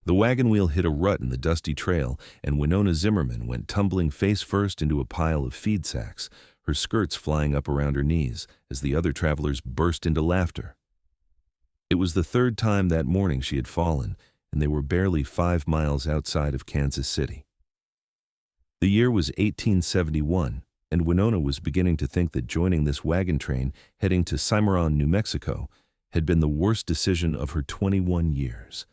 The wagon wheel hit a rut in the dusty trail, and Winona Zimmerman went tumbling face first into a pile of feed sacks, her skirts flying up around her knees as the other travelers burst into laughter. It was the third time that morning she had fallen, and they were barely 5 miles outside of Kansas City. The year was 1871, and Winona was beginning to think that joining this wagon train heading to Cimarron, New Mexico, had been the worst decision of her 21 years.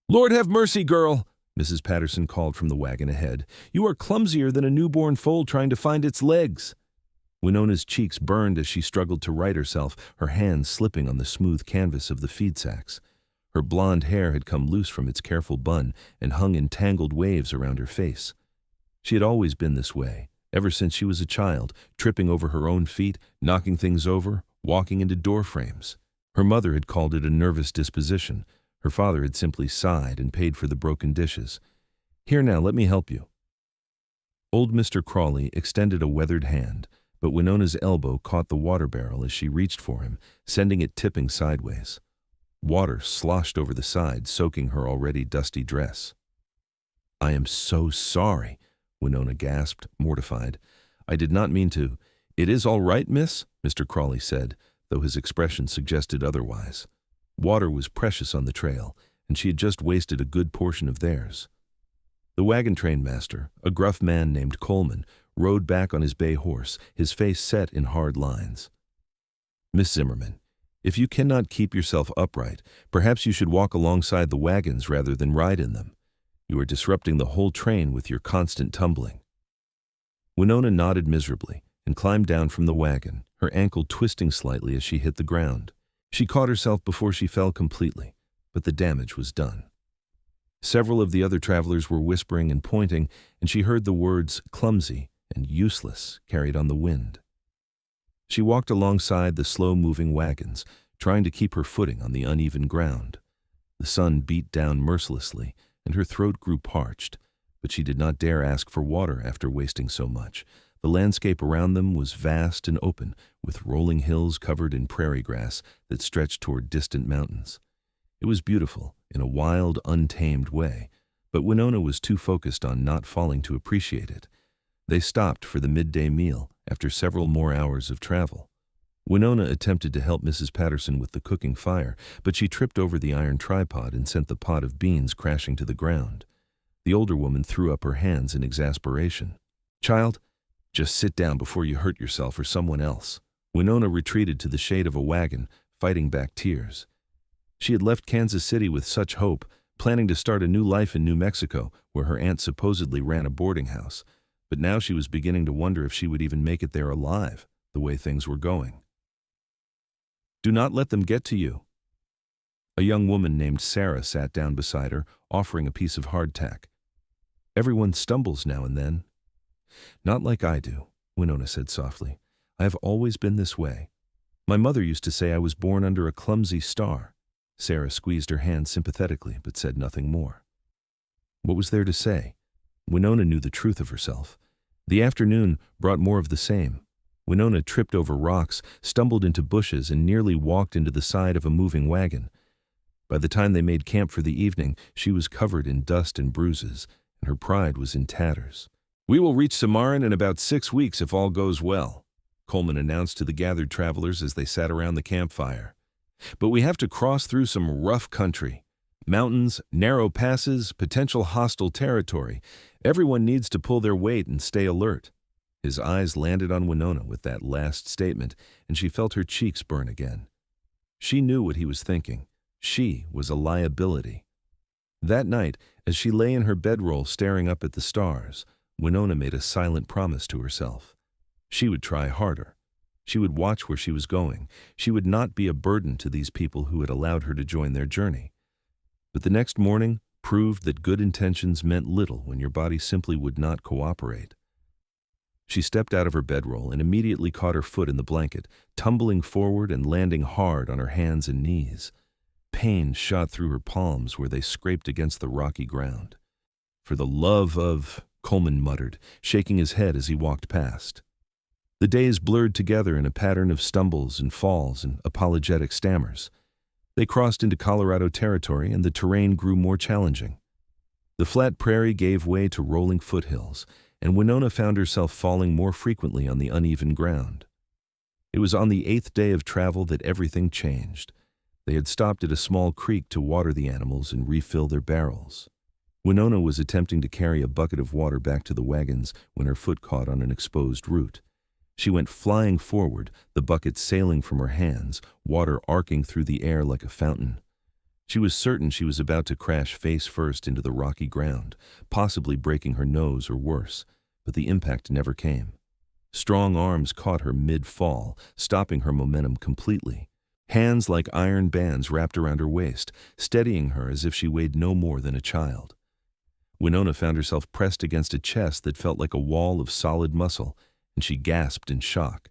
"Lord have mercy, girl," Mrs. Patterson called from the wagon ahead. "You are clumsier than a newborn foal trying to find its legs." Winona's cheeks burned as she struggled to right herself, her hands slipping on the smooth canvas of the feed sacks. Her blonde hair had come loose from its careful bun and hung in tangled waves around her face. She had always been this way, ever since she was a child, tripping over her own feet, knocking things over, walking into door frames. Her mother had called it a nervous disposition. Her father had simply sighed and paid for the broken dishes. "Here now, let me help you." Old Mr. Crawley extended a weathered hand, but Winona's elbow caught the water barrel as she reached for him, sending it tipping sideways. Water sloshed over the side, soaking her already dusty dress. "I am so sorry," Winona gasped, mortified. "I did not mean to." "It is all right, miss," Mr. Crawley said, though his expression suggested otherwise. Water was precious on the trail, and she had just wasted a good portion of theirs. The wagon train master, a gruff man named Coleman, rode back on his bay horse, his face set in hard lines. "Miss Zimmerman, if you cannot keep yourself upright, perhaps you should walk alongside the wagons rather than ride in them. You are disrupting the whole train with your constant tumbling." Winona nodded miserably and climbed down from the wagon, her ankle twisting slightly as she hit the ground. She caught herself before she fell completely, but the damage was done. Several of the other travelers were whispering and pointing, and she heard the words "clumsy" and "useless" carried on the wind. She walked alongside the slow-moving wagons, trying to keep her footing on the uneven ground. The sun beat down mercilessly, and her throat grew parched, but she did not dare ask for water after wasting so much. The landscape around them was vast and open, with rolling hills covered in prairie grass that stretched toward distant mountains. It was beautiful, in a wild, untamed way, but Winona was too focused on not falling to appreciate it. They stopped for the midday meal after several more hours of travel. Winona attempted to help Mrs. Patterson with the cooking fire, but she tripped over the iron tripod and sent the pot of beans crashing to the ground. The older woman threw up her hands in exasperation. "Child, just sit down before you hurt yourself or someone else." Winona retreated to the shade of a wagon, fighting back tears. She had left Kansas City with such hope, planning to start a new life in New Mexico, where her aunt supposedly ran a boarding house. But now she was beginning to wonder if she would even make it there alive, the way things were going. "Do not let them get to you." A young woman named Sarah sat down beside her, offering a piece of hardtack. "Everyone stumbles now and then." "Not like I do," Winona said softly. "I have always been this way. My mother used to say I was born under a clumsy star." Sarah squeezed her hand sympathetically, but said nothing more. What was there to say? Winona knew the truth of herself. The afternoon brought more of the same. Winona tripped over rocks, stumbled into bushes, and nearly walked into the side of a moving wagon. By the time they made camp for the evening, she was covered in dust and bruises, and her pride was in tatters. "We will reach Cimarron in about 6 weeks if all goes well," Coleman announced to the gathered travelers as they sat around the campfire. "But we have to cross through some rough country. Mountains, narrow passes, potential hostile territory. Everyone needs to pull their weight and stay alert." His eyes landed on Winona with that last statement, and she felt her cheeks burn again. She knew what he was thinking. She was a liability. That night, as she lay in her bedroll staring up at the stars, Winona made a silent promise to herself. She would try harder. She would watch where she was going. She would not be a burden to these people who had allowed her to join their journey. But the next morning proved that good intentions meant little when your body simply would not cooperate. She stepped out of her bedroll and immediately caught her foot in the blanket, tumbling forward and landing hard on her hands and knees. Pain shot through her palms where they scraped against the rocky ground. "For the love of," Coleman muttered, shaking his head as he walked past. The days blurred together in a pattern of stumbles and falls and apologetic stammers. They crossed into Colorado territory, and the terrain grew more challenging. The flat prairie gave way to rolling foothills, and Winona found herself falling more frequently on the uneven ground. It was on the 8th day of travel that everything changed. They had stopped at a small creek to water the animals and refill their barrels. Winona was attempting to carry a bucket of water back to the wagons when her foot caught on an exposed root. She went flying forward, the bucket sailing from her hands, water arcing through the air like a fountain. She was certain she was about to crash face first into the rocky ground, possibly breaking her nose or worse, but the impact never came. Strong arms caught her mid-fall, stopping her momentum completely. Hands like iron bands wrapped around her waist, steadying her as if she weighed no more than a child. Winona found herself pressed against a chest that felt like a wall of solid muscle, and she gasped in shock.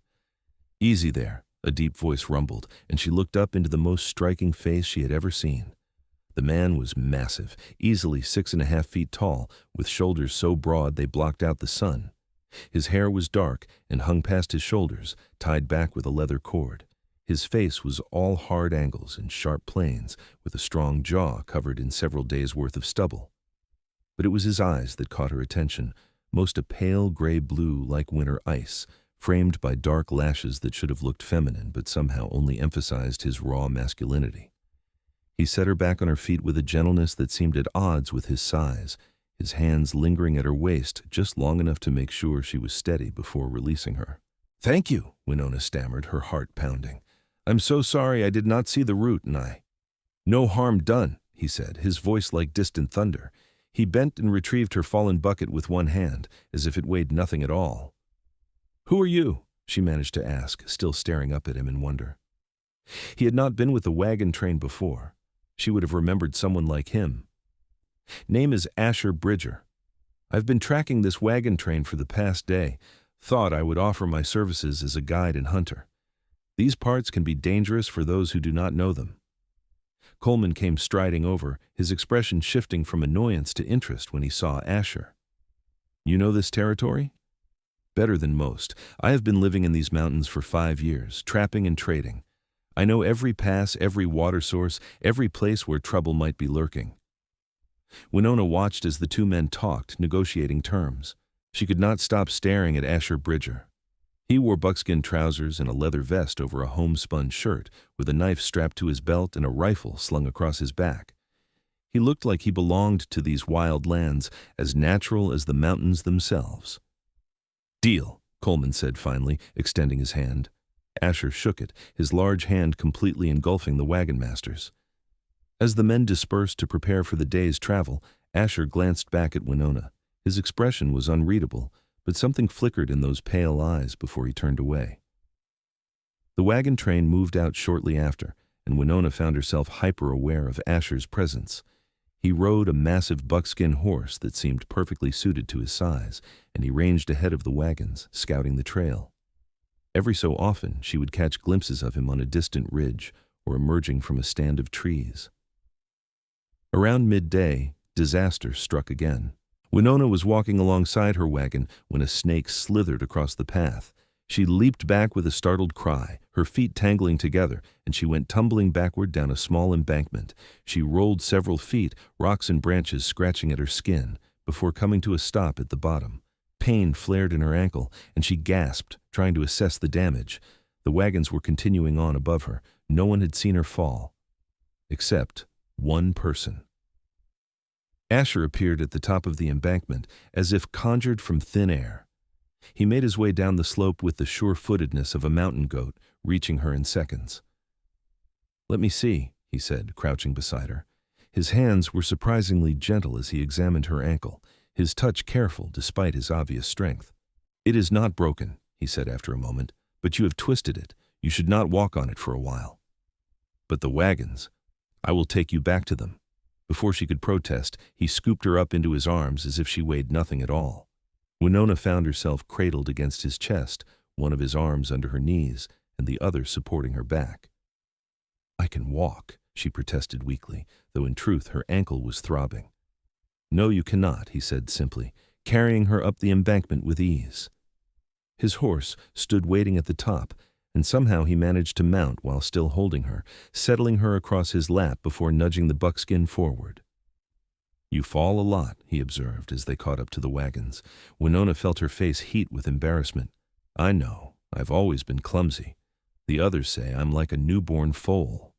"Easy there," a deep voice rumbled, and she looked up into the most striking face she had ever seen. The man was massive, easily 6.5 feet tall, with shoulders so broad they blocked out the sun. His hair was dark and hung past his shoulders, tied back with a leather cord. His face was all hard angles and sharp planes, with a strong jaw covered in several days' worth of stubble. But it was his eyes that caught her attention, most a pale gray blue like winter ice, framed by dark lashes that should have looked feminine but somehow only emphasized his raw masculinity. He set her back on her feet with a gentleness that seemed at odds with his size, his hands lingering at her waist just long enough to make sure she was steady before releasing her. "Thank you," Winona stammered, her heart pounding. "I'm so sorry, I did not see the root, and I—" "No harm done," he said, his voice like distant thunder. He bent and retrieved her fallen bucket with one hand, as if it weighed nothing at all. "Who are you?" she managed to ask, still staring up at him in wonder. He had not been with the wagon train before. She would have remembered someone like him. "Name is Asher Bridger. I've been tracking this wagon train for the past day. Thought I would offer my services as a guide and hunter. These parts can be dangerous for those who do not know them." Coleman came striding over, his expression shifting from annoyance to interest when he saw Asher. "You know this territory?" "Better than most. I have been living in these mountains for 5 years, trapping and trading. I know every pass, every water source, every place where trouble might be lurking." Winona watched as the two men talked, negotiating terms. She could not stop staring at Asher Bridger. He wore buckskin trousers and a leather vest over a homespun shirt, with a knife strapped to his belt and a rifle slung across his back. He looked like he belonged to these wild lands, as natural as the mountains themselves. "Deal," Coleman said finally, extending his hand. Asher shook it, his large hand completely engulfing the wagon master's. As the men dispersed to prepare for the day's travel, Asher glanced back at Winona. His expression was unreadable, but something flickered in those pale eyes before he turned away. The wagon train moved out shortly after, and Winona found herself hyper-aware of Asher's presence. He rode a massive buckskin horse that seemed perfectly suited to his size, and he ranged ahead of the wagons, scouting the trail. Every so often, she would catch glimpses of him on a distant ridge or emerging from a stand of trees. Around midday, disaster struck again. Winona was walking alongside her wagon when a snake slithered across the path. She leaped back with a startled cry, her feet tangling together, and she went tumbling backward down a small embankment. She rolled several feet, rocks and branches scratching at her skin, before coming to a stop at the bottom. Pain flared in her ankle, and she gasped, trying to assess the damage. The wagons were continuing on above her. No one had seen her fall. Except one person. Asher appeared at the top of the embankment, as if conjured from thin air. He made his way down the slope with the sure-footedness of a mountain goat, reaching her in seconds. "Let me see," he said, crouching beside her. His hands were surprisingly gentle as he examined her ankle, his touch careful despite his obvious strength. "It is not broken," he said after a moment, "but you have twisted it. You should not walk on it for a while." "But the wagons, I will take you back to them." Before she could protest, he scooped her up into his arms as if she weighed nothing at all. Winona found herself cradled against his chest, one of his arms under her knees and the other supporting her back. "I can walk," she protested weakly, though in truth her ankle was throbbing. "No, you cannot," he said simply, carrying her up the embankment with ease. His horse stood waiting at the top, and somehow he managed to mount while still holding her, settling her across his lap before nudging the buckskin forward. "You fall a lot," he observed as they caught up to the wagons. Winona felt her face heat with embarrassment. "I know. I've always been clumsy. The others say I'm like a newborn foal."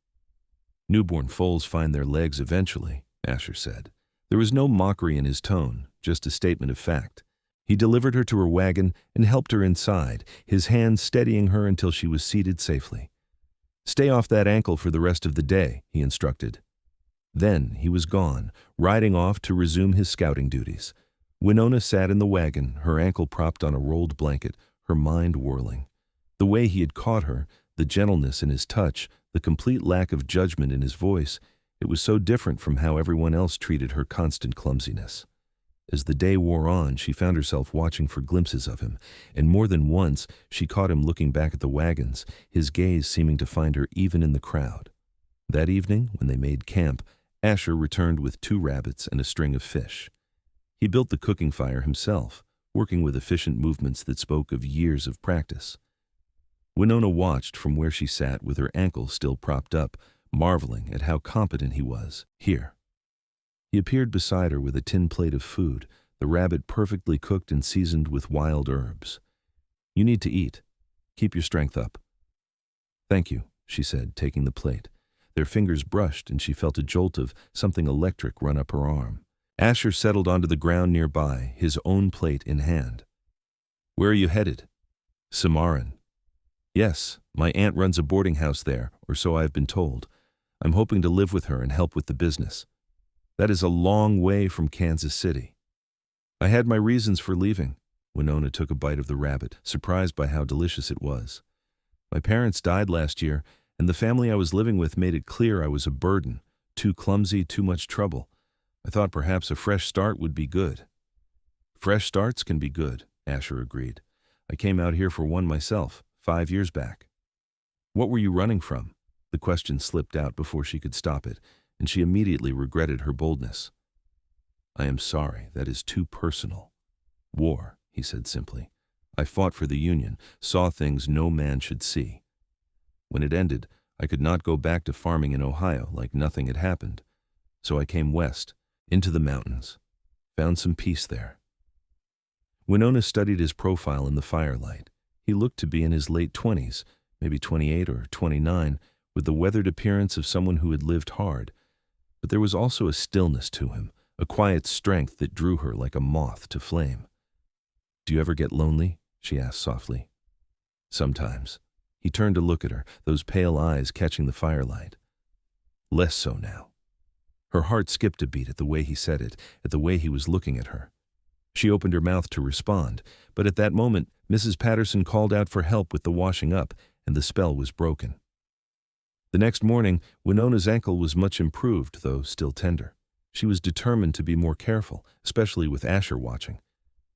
"Newborn foals find their legs eventually," Asher said. There was no mockery in his tone, just a statement of fact. He delivered her to her wagon and helped her inside, his hand steadying her until she was seated safely. "Stay off that ankle for the rest of the day," he instructed. Then he was gone, riding off to resume his scouting duties. Winona sat in the wagon, her ankle propped on a rolled blanket, her mind whirling. The way he had caught her, the gentleness in his touch, the complete lack of judgment in his voice, it was so different from how everyone else treated her constant clumsiness. As the day wore on, she found herself watching for glimpses of him, and more than once she caught him looking back at the wagons, his gaze seeming to find her even in the crowd. That evening, when they made camp, Asher returned with 2 rabbits and a string of fish. He built the cooking fire himself, working with efficient movements that spoke of years of practice. Winona watched from where she sat with her ankle still propped up, marveling at how competent he was. "Here." He appeared beside her with a tin plate of food, the rabbit perfectly cooked and seasoned with wild herbs. "You need to eat. Keep your strength up." "Thank you," she said, taking the plate. Their fingers brushed, and she felt a jolt of something electric run up her arm. Asher settled onto the ground nearby, his own plate in hand. "Where are you headed?" "Cimarron." "Yes, my aunt runs a boarding house there, or so I've been told. I'm hoping to live with her and help with the business. That is a long way from Kansas City." "I had my reasons for leaving." Winona took a bite of the rabbit, surprised by how delicious it was. "My parents died last year, and the family I was living with made it clear I was a burden, too clumsy, too much trouble. I thought perhaps a fresh start would be good." "Fresh starts can be good," Asher agreed. "I came out here for one myself, 5 years back." "What were you running from?" The question slipped out before she could stop it, and she immediately regretted her boldness. "I am sorry, that is too personal." "War," he said simply. "I fought for the Union, saw things no man should see. When it ended, I could not go back to farming in Ohio like nothing had happened. So I came west, into the mountains, found some peace there." Winona studied his profile in the firelight. He looked to be in his late 20s, maybe 28 or 29, with the weathered appearance of someone who had lived hard. But there was also a stillness to him, a quiet strength that drew her like a moth to flame. "Do you ever get lonely?" she asked softly. "Sometimes." He turned to look at her, those pale eyes catching the firelight. "Less so now." Her heart skipped a beat at the way he said it, at the way he was looking at her. She opened her mouth to respond, but at that moment, Mrs. Patterson called out for help with the washing up, and the spell was broken. The next morning, Winona's ankle was much improved, though still tender. She was determined to be more careful, especially with Asher watching.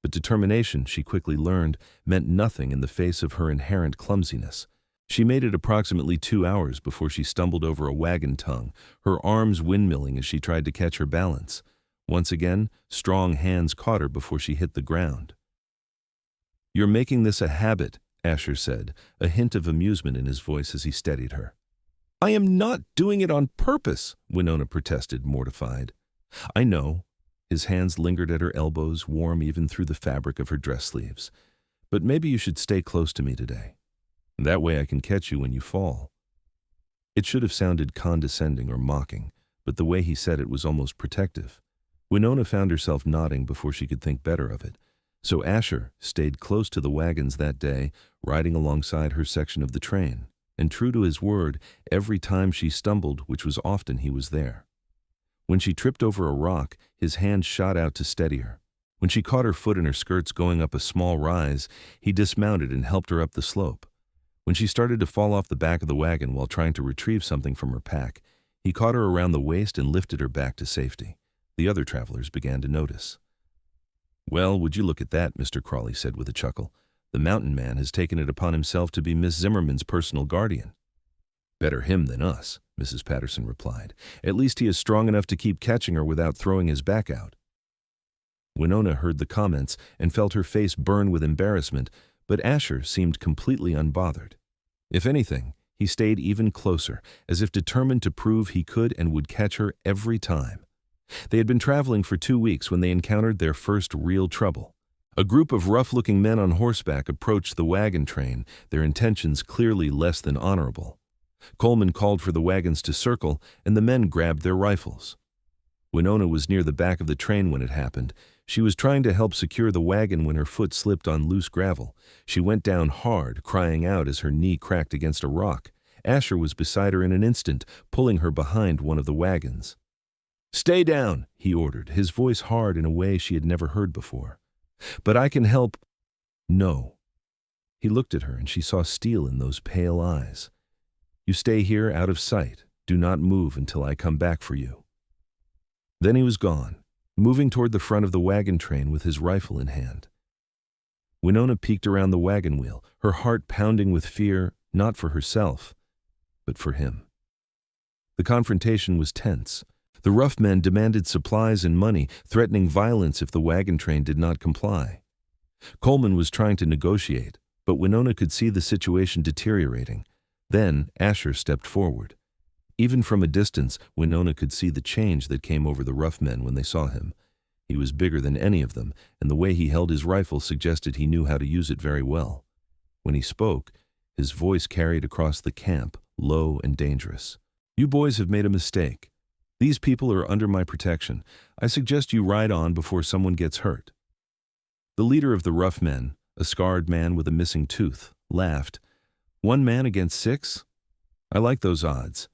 But determination, she quickly learned, meant nothing in the face of her inherent clumsiness. She made it approximately 2 hours before she stumbled over a wagon tongue, her arms windmilling as she tried to catch her balance. Once again, strong hands caught her before she hit the ground. "You're making this a habit," Asher said, a hint of amusement in his voice as he steadied her. "I am not doing it on purpose," Winona protested, mortified. "I know." His hands lingered at her elbows, warm even through the fabric of her dress sleeves. "But maybe you should stay close to me today. That way I can catch you when you fall." It should have sounded condescending or mocking, but the way he said it was almost protective. Winona found herself nodding before she could think better of it. So Asher stayed close to the wagons that day, riding alongside her section of the train. And true to his word, every time she stumbled, which was often, he was there. When she tripped over a rock, his hand shot out to steady her. When she caught her foot in her skirts going up a small rise, he dismounted and helped her up the slope. When she started to fall off the back of the wagon while trying to retrieve something from her pack, he caught her around the waist and lifted her back to safety. The other travelers began to notice. "Well, would you look at that," Mr. Crawley said with a chuckle. "The mountain man has taken it upon himself to be Miss Zimmerman's personal guardian." "Better him than us," Mrs. Patterson replied. "At least he is strong enough to keep catching her without throwing his back out." Winona heard the comments and felt her face burn with embarrassment, but Asher seemed completely unbothered. If anything, he stayed even closer, as if determined to prove he could and would catch her every time. They had been traveling for 2 weeks when they encountered their first real trouble. A group of rough-looking men on horseback approached the wagon train, their intentions clearly less than honorable. Coleman called for the wagons to circle, and the men grabbed their rifles. Winona was near the back of the train when it happened. She was trying to help secure the wagon when her foot slipped on loose gravel. She went down hard, crying out as her knee cracked against a rock. Asher was beside her in an instant, pulling her behind one of the wagons. "Stay down," he ordered, his voice hard in a way she had never heard before. "But I can help." "No." He looked at her, and she saw steel in those pale eyes. "You stay here out of sight. Do not move until I come back for you." Then he was gone, moving toward the front of the wagon train with his rifle in hand. Winona peeked around the wagon wheel, her heart pounding with fear, not for herself, but for him. The confrontation was tense. The rough men demanded supplies and money, threatening violence if the wagon train did not comply. Coleman was trying to negotiate, but Winona could see the situation deteriorating. Then Asher stepped forward. Even from a distance, Winona could see the change that came over the rough men when they saw him. He was bigger than any of them, and the way he held his rifle suggested he knew how to use it very well. When he spoke, his voice carried across the camp, low and dangerous. "You boys have made a mistake. These people are under my protection. I suggest you ride on before someone gets hurt." The leader of the rough men, a scarred man with a missing tooth, laughed. "1 man against 6? I like those odds."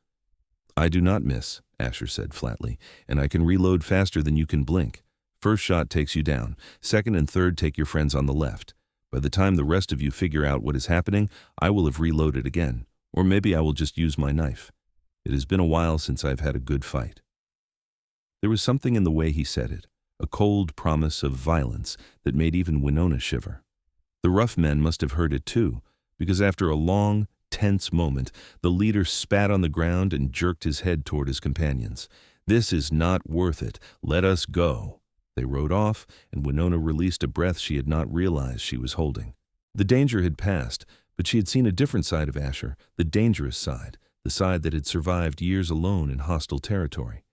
"I do not miss," Asher said flatly, "and I can reload faster than you can blink. First shot takes you down. Second and third take your friends on the left. By the time the rest of you figure out what is happening, I will have reloaded again. Or maybe I will just use my knife. It has been a while since I've had a good fight." There was something in the way he said it, a cold promise of violence that made even Winona shiver. The rough men must have heard it too, because after a long, tense moment, the leader spat on the ground and jerked his head toward his companions. "This is not worth it. Let us go." They rode off, and Winona released a breath she had not realized she was holding. The danger had passed, but she had seen a different side of Asher, the dangerous side, the side that had survived years alone in hostile territory.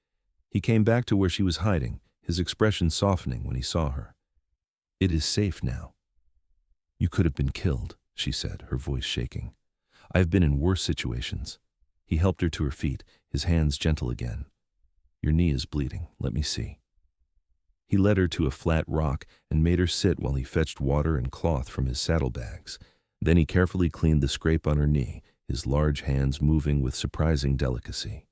He came back to where she was hiding, his expression softening when he saw her. "It is safe now." "You could have been killed," she said, her voice shaking. "I've been in worse situations." He helped her to her feet, his hands gentle again. "Your knee is bleeding. Let me see." He led her to a flat rock and made her sit while he fetched water and cloth from his saddlebags. Then he carefully cleaned the scrape on her knee, his large hands moving with surprising delicacy.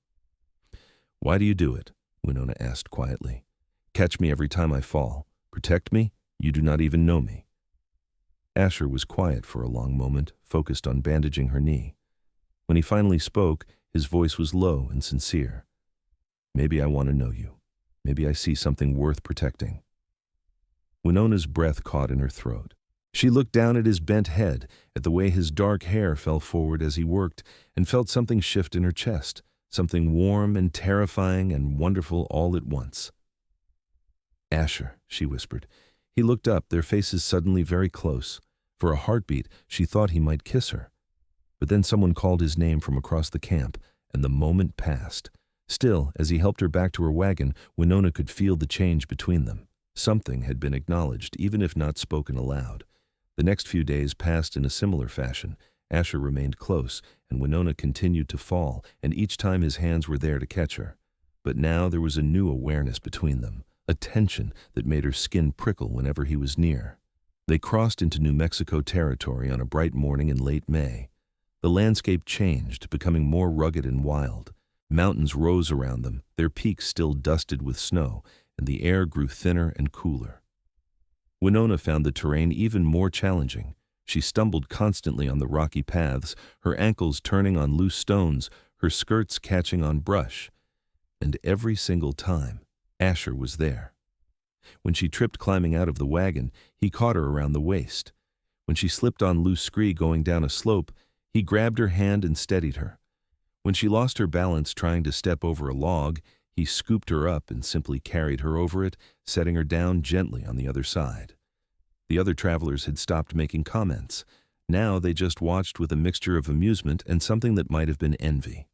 "Why do you do it?" Winona asked quietly. "Catch me every time I fall. Protect me? You do not even know me." Asher was quiet for a long moment, focused on bandaging her knee. When he finally spoke, his voice was low and sincere. "Maybe I want to know you. Maybe I see something worth protecting." Winona's breath caught in her throat. She looked down at his bent head, at the way his dark hair fell forward as he worked, and felt something shift in her chest, something warm and terrifying and wonderful all at once. "Asher," she whispered. He looked up, their faces suddenly very close. For a heartbeat, she thought he might kiss her. But then someone called his name from across the camp, and the moment passed. Still, as he helped her back to her wagon, Winona could feel the change between them. Something had been acknowledged, even if not spoken aloud. The next few days passed in a similar fashion. Asher remained close, and Winona continued to fall, and each time his hands were there to catch her. But now there was a new awareness between them, a tension that made her skin prickle whenever he was near. They crossed into New Mexico territory on a bright morning in late May. The landscape changed, becoming more rugged and wild. Mountains rose around them, their peaks still dusted with snow, and the air grew thinner and cooler. Winona found the terrain even more challenging. She stumbled constantly on the rocky paths, her ankles turning on loose stones, her skirts catching on brush. And every single time, Asher was there. When she tripped climbing out of the wagon, he caught her around the waist. When she slipped on loose scree going down a slope, he grabbed her hand and steadied her. When she lost her balance trying to step over a log, he scooped her up and simply carried her over it, setting her down gently on the other side. The other travelers had stopped making comments. Now they just watched with a mixture of amusement and something that might have been envy.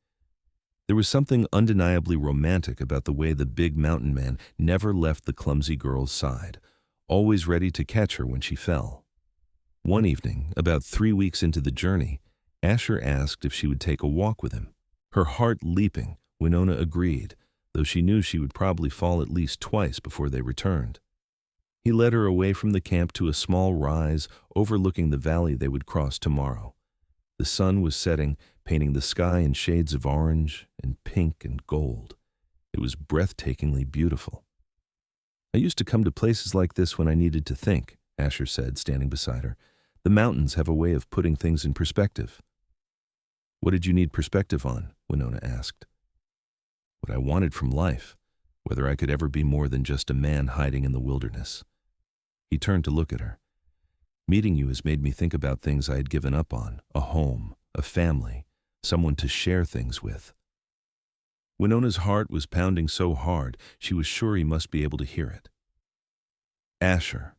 There was something undeniably romantic about the way the big mountain man never left the clumsy girl's side, always ready to catch her when she fell. One evening, about 3 weeks into the journey, Asher asked if she would take a walk with him. Her heart leaping, Winona agreed, though she knew she would probably fall at least twice before they returned. He led her away from the camp to a small rise overlooking the valley they would cross tomorrow. The sun was setting, painting the sky in shades of orange and pink and gold. It was breathtakingly beautiful. "I used to come to places like this when I needed to think," Asher said, standing beside her. "The mountains have a way of putting things in perspective." "What did you need perspective on?" Winona asked. "What I wanted from life, whether I could ever be more than just a man hiding in the wilderness." He turned to look at her. "Meeting you has made me think about things I had given up on, a home, a family, someone to share things with." Winona's heart was pounding so hard she was sure he must be able to hear it. "Asher,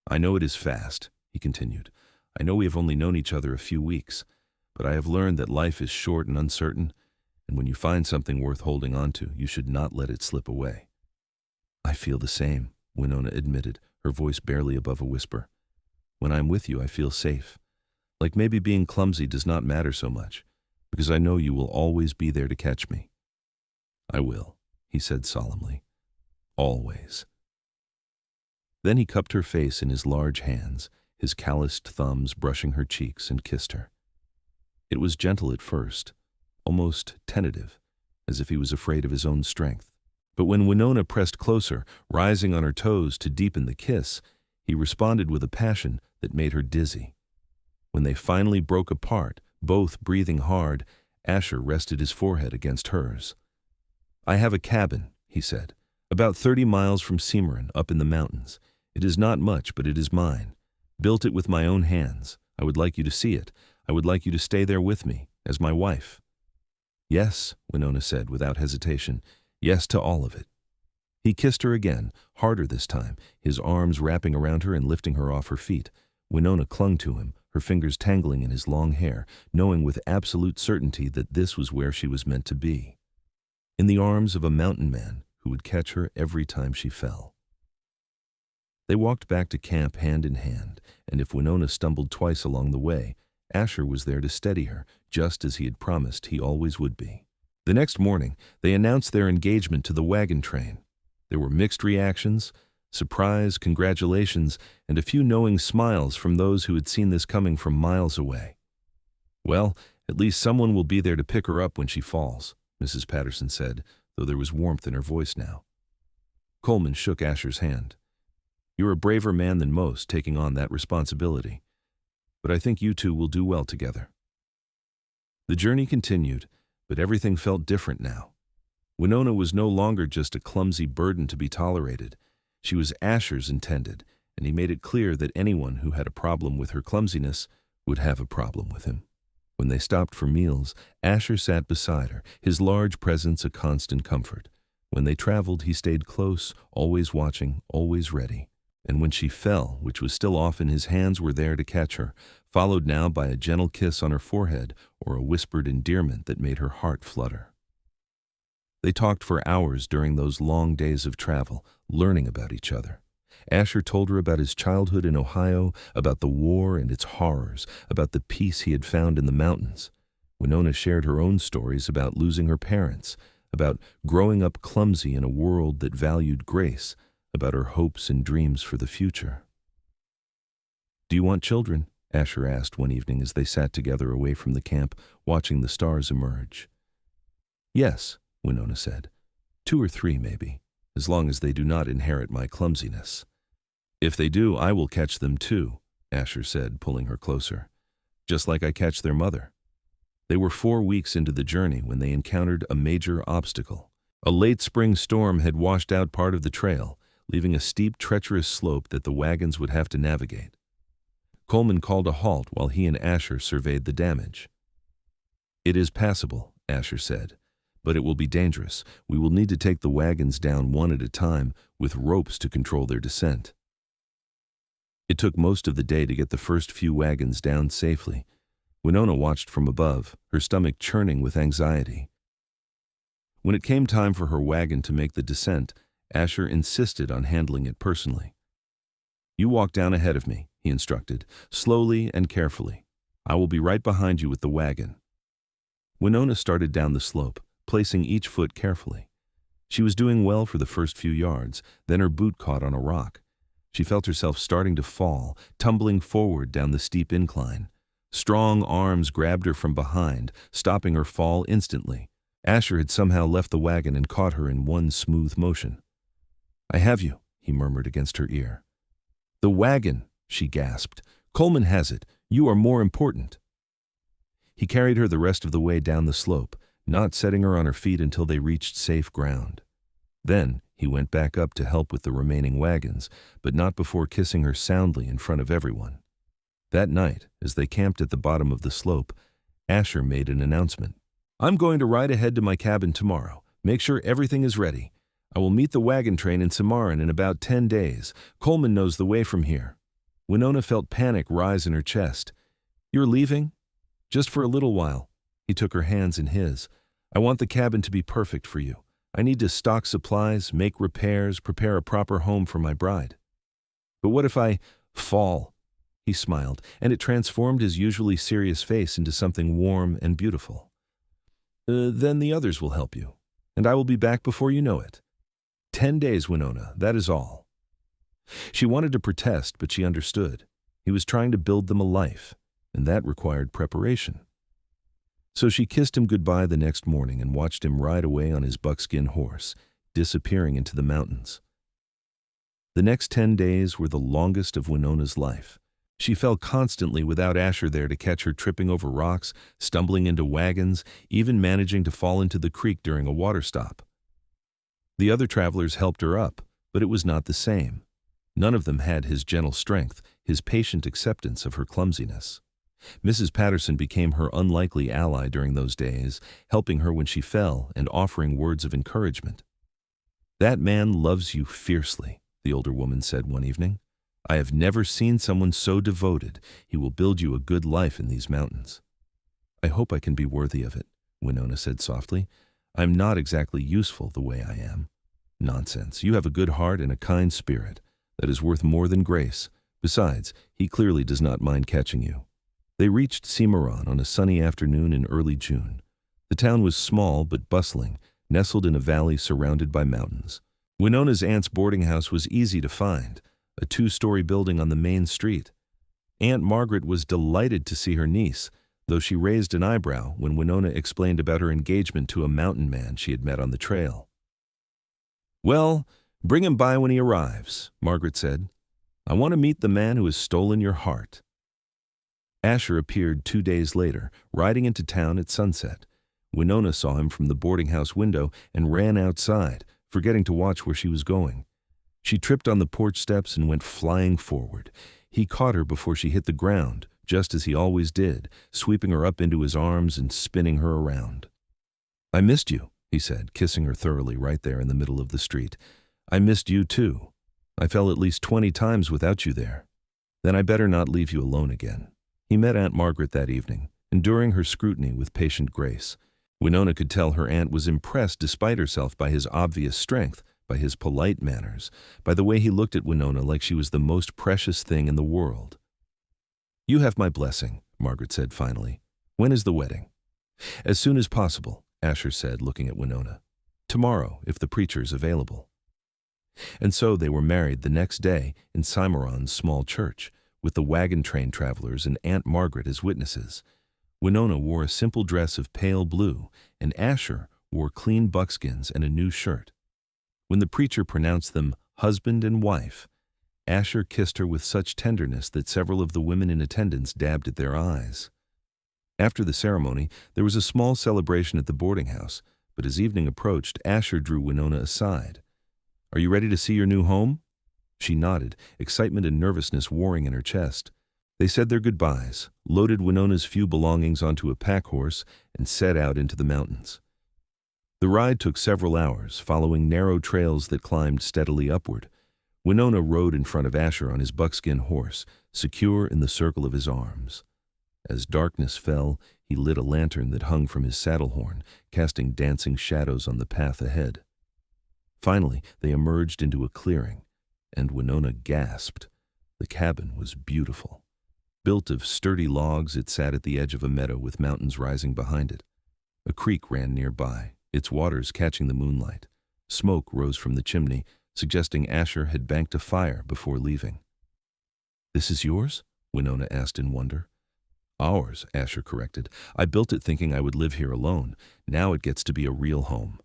I know it is fast," he continued. "I know we have only known each other a few weeks, but I have learned that life is short and uncertain, and when you find something worth holding on to, you should not let it slip away." "I feel the same," Winona admitted, her voice barely above a whisper. "When I'm with you, I feel safe. Like maybe being clumsy does not matter so much, because I know you will always be there to catch me." "I will," he said solemnly. "Always." Then he cupped her face in his large hands, his calloused thumbs brushing her cheeks, and kissed her. It was gentle at first, almost tentative, as if he was afraid of his own strength. But when Winona pressed closer, rising on her toes to deepen the kiss, he responded with a passion that made her dizzy. When they finally broke apart, both breathing hard, Asher rested his forehead against hers. "I have a cabin," he said, "about 30 miles from Cimarron, up in the mountains. It is not much, but it is mine. Built it with my own hands. I would like you to see it. I would like you to stay there with me, as my wife." "Yes," Winona said without hesitation. "Yes to all of it." He kissed her again, harder this time, his arms wrapping around her and lifting her off her feet. Winona clung to him, her fingers tangling in his long hair, knowing with absolute certainty that this was where she was meant to be. In the arms of a mountain man who would catch her every time she fell. They walked back to camp hand in hand, and if Winona stumbled twice along the way, Asher was there to steady her, just as he had promised he always would be. The next morning, they announced their engagement to the wagon train. There were mixed reactions, surprise, congratulations, and a few knowing smiles from those who had seen this coming from miles away. "Well, at least someone will be there to pick her up when she falls," Mrs. Patterson said, though there was warmth in her voice now. Coleman shook Asher's hand. "You're a braver man than most, taking on that responsibility. But I think you two will do well together." The journey continued, but everything felt different now. Winona was no longer just a clumsy burden to be tolerated. She was Asher's intended, and he made it clear that anyone who had a problem with her clumsiness would have a problem with him. When they stopped for meals, Asher sat beside her, his large presence a constant comfort. When they traveled, he stayed close, always watching, always ready. And when she fell, which was still often, his hands were there to catch her, followed now by a gentle kiss on her forehead or a whispered endearment that made her heart flutter. They talked for hours during those long days of travel, learning about each other. Asher told her about his childhood in Ohio, about the war and its horrors, about the peace he had found in the mountains. Winona shared her own stories about losing her parents, about growing up clumsy in a world that valued grace, about her hopes and dreams for the future. "Do you want children?" Asher asked one evening as they sat together away from the camp, watching the stars emerge. "Yes," Winona said. 2 or 3 maybe, as long as they do not inherit my clumsiness." "If they do, I will catch them too," Asher said, pulling her closer. "Just like I catch their mother." They were 4 weeks into the journey when they encountered a major obstacle. A late spring storm had washed out part of the trail, leaving a steep, treacherous slope that the wagons would have to navigate. Coleman called a halt while he and Asher surveyed the damage. "It is passable," Asher said, "but it will be dangerous. We will need to take the wagons down one at a time with ropes to control their descent." It took most of the day to get the first few wagons down safely. Winona watched from above, her stomach churning with anxiety. When it came time for her wagon to make the descent, Asher insisted on handling it personally. "You walk down ahead of me," he instructed, "slowly and carefully. I will be right behind you with the wagon." Winona started down the slope, placing each foot carefully. She was doing well for the first few yards, then her boot caught on a rock. She felt herself starting to fall, tumbling forward down the steep incline. Strong arms grabbed her from behind, stopping her fall instantly. Asher had somehow left the wagon and caught her in one smooth motion. "I have you," he murmured against her ear. "The wagon," she gasped. "Coleman has it. You are more important." He carried her the rest of the way down the slope, not setting her on her feet until they reached safe ground. Then he went back up to help with the remaining wagons, but not before kissing her soundly in front of everyone. That night, as they camped at the bottom of the slope, Asher made an announcement. "I'm going to ride ahead to my cabin tomorrow. Make sure everything is ready. I will meet the wagon train in Cimarron in about 10 days. Coleman knows the way from here." Winona felt panic rise in her chest. "You're leaving?" "Just for a little while." He took her hands in his. "I want the cabin to be perfect for you. I need to stock supplies, make repairs, prepare a proper home for my bride." "But what if I fall?" He smiled, and it transformed his usually serious face into something warm and beautiful. Then the others will help you, and I will be back before you know it. 10 days, Winona, that is all." She wanted to protest, but she understood. He was trying to build them a life, and that required preparation. So she kissed him goodbye the next morning and watched him ride away on his buckskin horse, disappearing into the mountains. The next 10 days were the longest of Winona's life. She fell constantly without Asher there to catch her tripping over rocks, stumbling into wagons, even managing to fall into the creek during a water stop. The other travelers helped her up, but it was not the same. None of them had his gentle strength, his patient acceptance of her clumsiness. Mrs. Patterson became her unlikely ally during those days, helping her when she fell and offering words of encouragement. "That man loves you fiercely," the older woman said one evening. "I have never seen someone so devoted. He will build you a good life in these mountains." "I hope I can be worthy of it," Winona said softly. "I'm not exactly useful the way I am." "Nonsense. You have a good heart and a kind spirit. That is worth more than grace. Besides, he clearly does not mind catching you." They reached Cimarron on a sunny afternoon in early June. The town was small but bustling, nestled in a valley surrounded by mountains. Winona's aunt's boarding house was easy to find, a 2-story building on the main street. Aunt Margaret was delighted to see her niece, though she raised an eyebrow when Winona explained about her engagement to a mountain man she had met on the trail. "Well, bring him by when he arrives," Margaret said. "I want to meet the man who has stolen your heart." Asher appeared 2 days later, riding into town at sunset. Winona saw him from the boarding house window and ran outside, forgetting to watch where she was going. She tripped on the porch steps and went flying forward. He caught her before she hit the ground, just as he always did, sweeping her up into his arms and spinning her around. "I missed you," he said, kissing her thoroughly right there in the middle of the street. "I missed you too. I fell at least 20 times without you there. Then I better not leave you alone again." He met Aunt Margaret that evening, enduring her scrutiny with patient grace. Winona could tell her aunt was impressed despite herself by his obvious strength, by his polite manners, by the way he looked at Winona like she was the most precious thing in the world. "You have my blessing," Margaret said finally. "When is the wedding?" "As soon as possible," Asher said, looking at Winona. "Tomorrow, if the preacher is available." And so they were married the next day in Cimarron's small church, with the wagon train travelers and Aunt Margaret as witnesses. Winona wore a simple dress of pale blue, and Asher wore clean buckskins and a new shirt. When the preacher pronounced them husband and wife, Asher kissed her with such tenderness that several of the women in attendance dabbed at their eyes. After the ceremony, there was a small celebration at the boarding house, but as evening approached, Asher drew Winona aside. "Are you ready to see your new home?" She nodded, excitement and nervousness warring in her chest. They said their goodbyes, loaded Winona's few belongings onto a pack horse, and set out into the mountains. The ride took several hours, following narrow trails that climbed steadily upward. Winona rode in front of Asher on his buckskin horse, secure in the circle of his arms. As darkness fell, he lit a lantern that hung from his saddle horn, casting dancing shadows on the path ahead. Finally, they emerged into a clearing, and Winona gasped. The cabin was beautiful. Built of sturdy logs, it sat at the edge of a meadow with mountains rising behind it. A creek ran nearby, its waters catching the moonlight. Smoke rose from the chimney, suggesting Asher had banked a fire before leaving. "This is yours?" Winona asked in wonder. "Ours," Asher corrected. "I built it thinking I would live here alone. Now it gets to be a real home."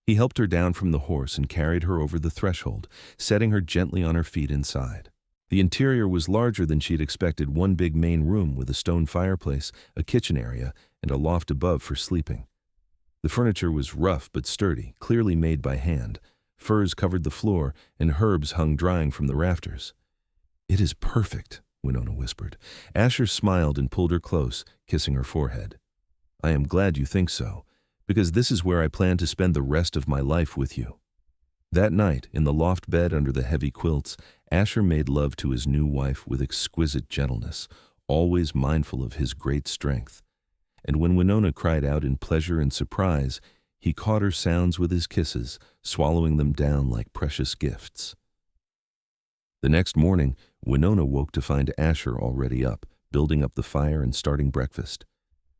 He helped her down from the horse and carried her over the threshold, setting her gently on her feet inside. The interior was larger than she'd expected, one big main room with a stone fireplace, a kitchen area, and a loft above for sleeping. The furniture was rough but sturdy, clearly made by hand. Furs covered the floor, and herbs hung drying from the rafters. "It is perfect," Winona whispered. Asher smiled and pulled her close, kissing her forehead. "I am glad you think so, because this is where I plan to spend the rest of my life with you." That night, in the loft bed under the heavy quilts, Asher made love to his new wife with exquisite gentleness, always mindful of his great strength. And when Winona cried out in pleasure and surprise, he caught her sounds with his kisses, swallowing them down like precious gifts. The next morning, Winona woke to find Asher already up, building up the fire and starting breakfast.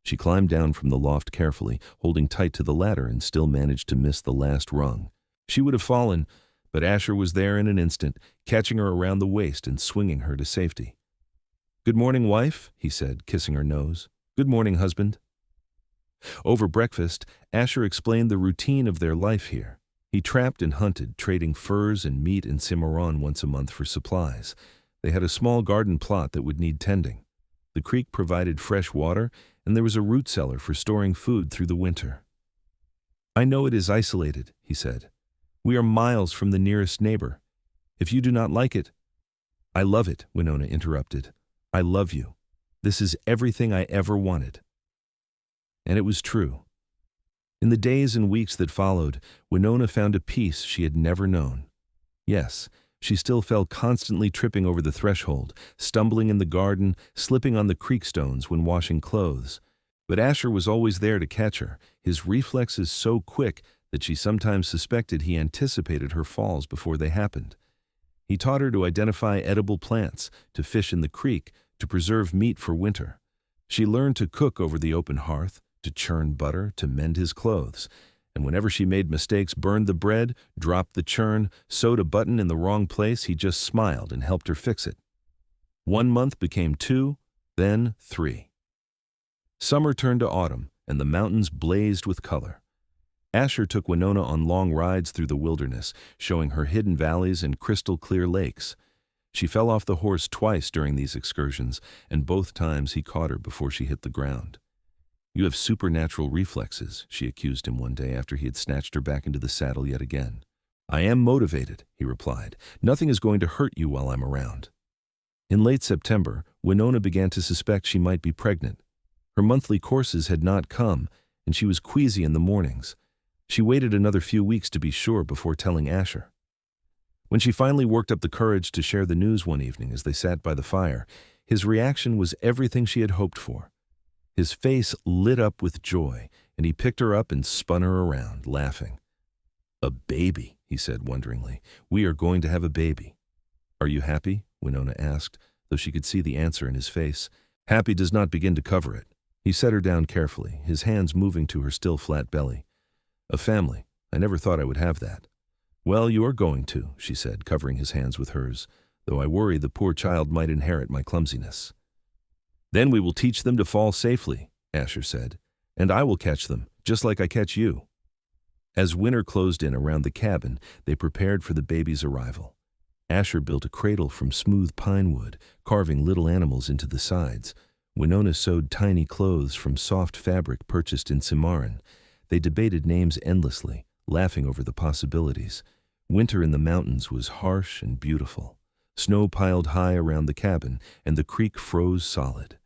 She climbed down from the loft carefully, holding tight to the ladder, and still managed to miss the last rung. She would have fallen, but Asher was there in an instant, catching her around the waist and swinging her to safety. "Good morning, wife," he said, kissing her nose. "Good morning, husband." Over breakfast, Asher explained the routine of their life here. He trapped and hunted, trading furs and meat in Cimarron once a month for supplies. They had a small garden plot that would need tending. The creek provided fresh water, and there was a root cellar for storing food through the winter. "I know it is isolated," he said. "We are miles from the nearest neighbor. If you do not like it—" "I love it," Winona interrupted. "I love you. This is everything I ever wanted." And it was true. In the days and weeks that followed, Winona found a peace she had never known. Yes, she still fell constantly tripping over the threshold, stumbling in the garden, slipping on the creek stones when washing clothes. But Asher was always there to catch her, his reflexes so quick that she sometimes suspected he anticipated her falls before they happened. He taught her to identify edible plants, to fish in the creek, to preserve meat for winter. She learned to cook over the open hearth, to churn butter, to mend his clothes. And whenever she made mistakes, burned the bread, dropped the churn, sewed a button in the wrong place, he just smiled and helped her fix it. 1 month became 2, then 3. Summer turned to autumn, and the mountains blazed with color. Asher took Winona on long rides through the wilderness, showing her hidden valleys and crystal-clear lakes. She fell off the horse twice during these excursions, and both times he caught her before she hit the ground. "You have supernatural reflexes," she accused him one day after he had snatched her back into the saddle yet again. "I am motivated," he replied. "Nothing is going to hurt you while I'm around." In late September, Winona began to suspect she might be pregnant. Her monthly courses had not come, and she was queasy in the mornings. She waited another few weeks to be sure before telling Asher. When she finally worked up the courage to share the news one evening as they sat by the fire, his reaction was everything she had hoped for. His face lit up with joy, and he picked her up and spun her around, laughing. "A baby," he said wonderingly. "We are going to have a baby." "Are you happy?" Winona asked, though she could see the answer in his face. Happy does not begin to cover it. He set her down carefully, his hands moving to her still flat belly. "A family. I never thought I would have that." "Well, you are going to," she said, covering his hands with hers, "though I worry the poor child might inherit my clumsiness." "Then we will teach them to fall safely," Asher said, "and I will catch them, just like I catch you." As winter closed in around the cabin, they prepared for the baby's arrival. Asher built a cradle from smooth pine wood, carving little animals into the sides. Winona sewed tiny clothes from soft fabric purchased in Cimarron. They debated names endlessly, laughing over the possibilities. Winter in the mountains was harsh and beautiful. Snow piled high around the cabin, and the creek froze solid.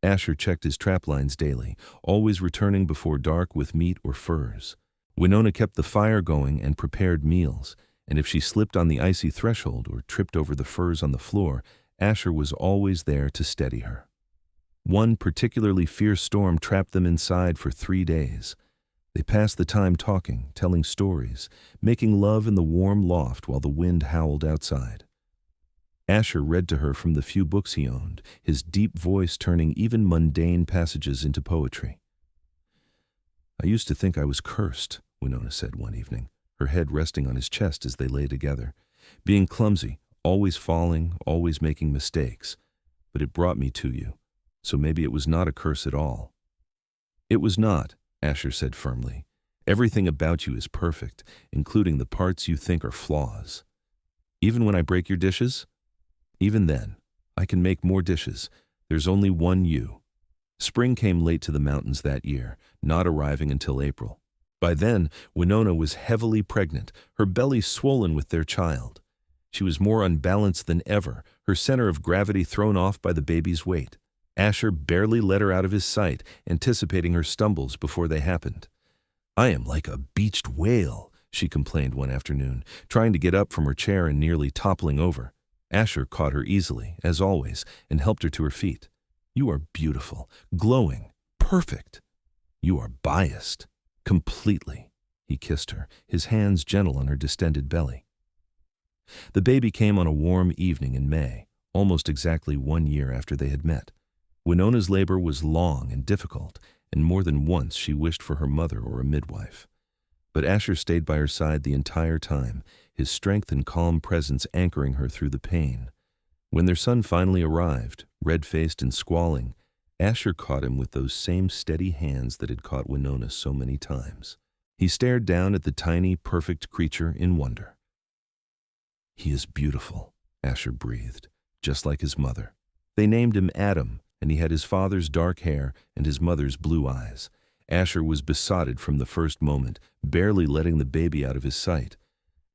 Asher checked his trap lines daily, always returning before dark with meat or furs. Winona kept the fire going and prepared meals, and if she slipped on the icy threshold or tripped over the furs on the floor, Asher was always there to steady her. One particularly fierce storm trapped them inside for 3 days. They passed the time talking, telling stories, making love in the warm loft while the wind howled outside. Asher read to her from the few books he owned, his deep voice turning even mundane passages into poetry. "I used to think I was cursed," Winona said one evening, her head resting on his chest as they lay together. "Being clumsy, always falling, always making mistakes. But it brought me to you, so maybe it was not a curse at all." "It was not," Asher said firmly. "Everything about you is perfect, including the parts you think are flaws. Even when I break your dishes? Even then, I can make more dishes. There's only one you." Spring came late to the mountains that year, not arriving until April. By then, Winona was heavily pregnant, her belly swollen with their child. She was more unbalanced than ever, her center of gravity thrown off by the baby's weight. Asher barely let her out of his sight, anticipating her stumbles before they happened. "I am like a beached whale," she complained one afternoon, trying to get up from her chair and nearly toppling over. Asher caught her easily, as always, and helped her to her feet. "You are beautiful, glowing, perfect. You are biased, completely." He kissed her, his hands gentle on her distended belly. The baby came on a warm evening in May, almost exactly 1 year after they had met. Winona's labor was long and difficult, and more than once she wished for her mother or a midwife. But Asher stayed by her side the entire time, his strength and calm presence anchoring her through the pain. When their son finally arrived, red-faced and squalling, Asher caught him with those same steady hands that had caught Winona so many times. He stared down at the tiny, perfect creature in wonder. "He is beautiful," Asher breathed, just like his mother. They named him Adam, and he had his father's dark hair and his mother's blue eyes. Asher was besotted from the first moment, barely letting the baby out of his sight.